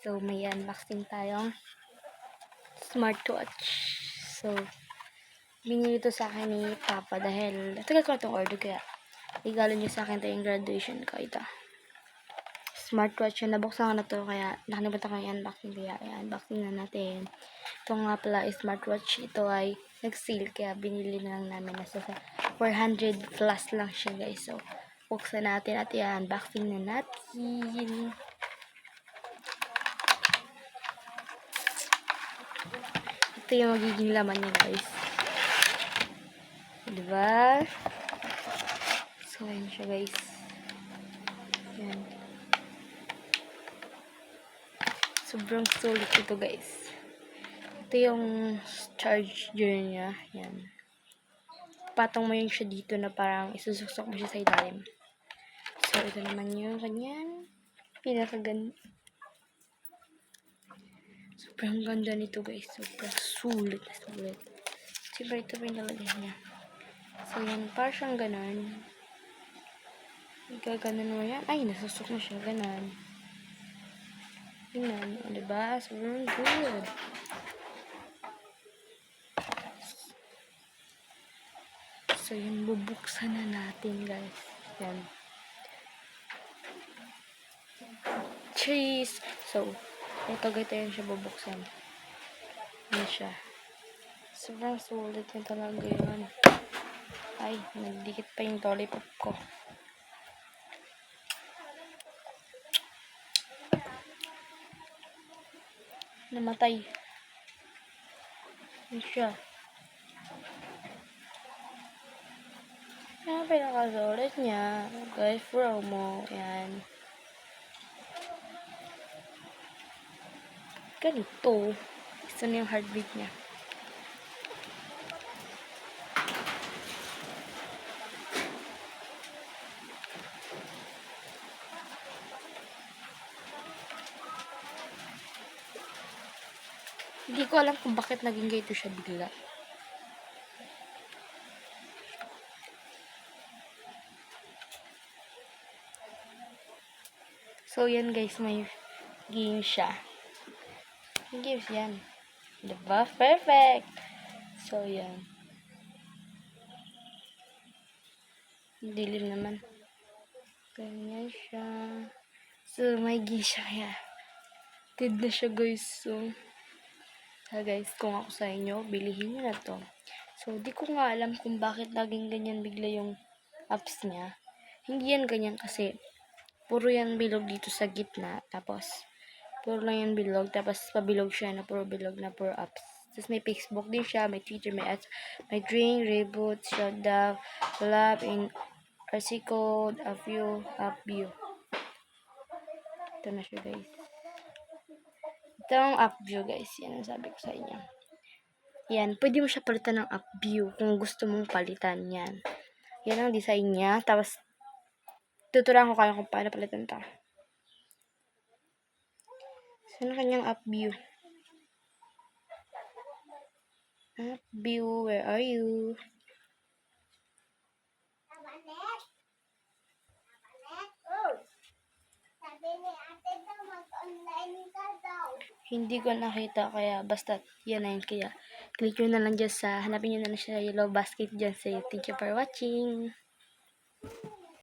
So, may unboxing tayong smartwatch. So, binili to sa akin ni Papa dahil tagal ko na itong order kaya regalo niya sa akin ito yung graduation ko. Ito. Smartwatch yun. Nabuksan ko na to kaya nakalimutan ko yung unboxing kaya unboxing na natin. Ito nga pala is smartwatch. Ito ay nag-sale kaya binili na lang namin. Nasa 400 plus lang siya guys. So, buksan natin at i-unboxing na natin. Ito yung magiging laman niya guys. Diba? So, ayan siya guys. Ayan. Sobrang sulit ito guys. Ito yung charger niya. Ayan. Patong mo yun siya dito na parang isusuksok mo siya sa ilalim. So, ito naman yung kanyang pinakaganda. Sobrang ganda nito guys. Sobrang sulit. Siyempre ito pa yung lalagyan niya. So, yan. Parang siyang ganon. Gaganon mo yan. Ay, nasusok na siya. Ganon. Ganon. O, diba? Sobrang good. So, yan. Bubuksan na natin guys. Yan. Cheese! So, ito yan siya bubuksan. Yan siya. Sobrang sulit na talaga yun. Ay, nagdikit pa yung lollipop ko. Namatay. Yan siya. Yan ang pinakasulit niya. Guys, promo. Yan. Ganito. Gusto na yung heartbeat niya. Hindi ko alam kung bakit naging ganito siya bigla. So, yan guys, may game siya. May games yan. Diba? Perfect! So, yan. Dilim naman. Ganyan siya. So, may game siya kaya. Good na siya guys. So, guys, kung ako sa inyo, bilihin nyo na to. So, di ko nga alam kung bakit laging ganyan bigla yung apps niya. Hindi yan ganyan kasi puro yan bilog dito sa gitna. Tapos, puro lang yan bilog. Tapos, pabilog siya na puro bilog na puro apps. Tapos, may Facebook din siya. May Twitter, may ads, may Drink, Reboot, Shutdown, Collab, in RC Code, View. Ito na siya guys. Ito ang app view guys. Yan ang sabi ko sa inyo. Yan. Pwede mo siya palitan ng app view kung gusto mong palitan yan. Yan ang design niya. Tapos, tuturuan ko kayo kung paano palitan ito. Saan ang kanyang app view? App view, where are you? Hindi ko nakita kaya basta yan na yun. Kaya click nyo na lang dyan sa, hanapin nyo na lang siya yellow basket dyan sa Thank you for watching.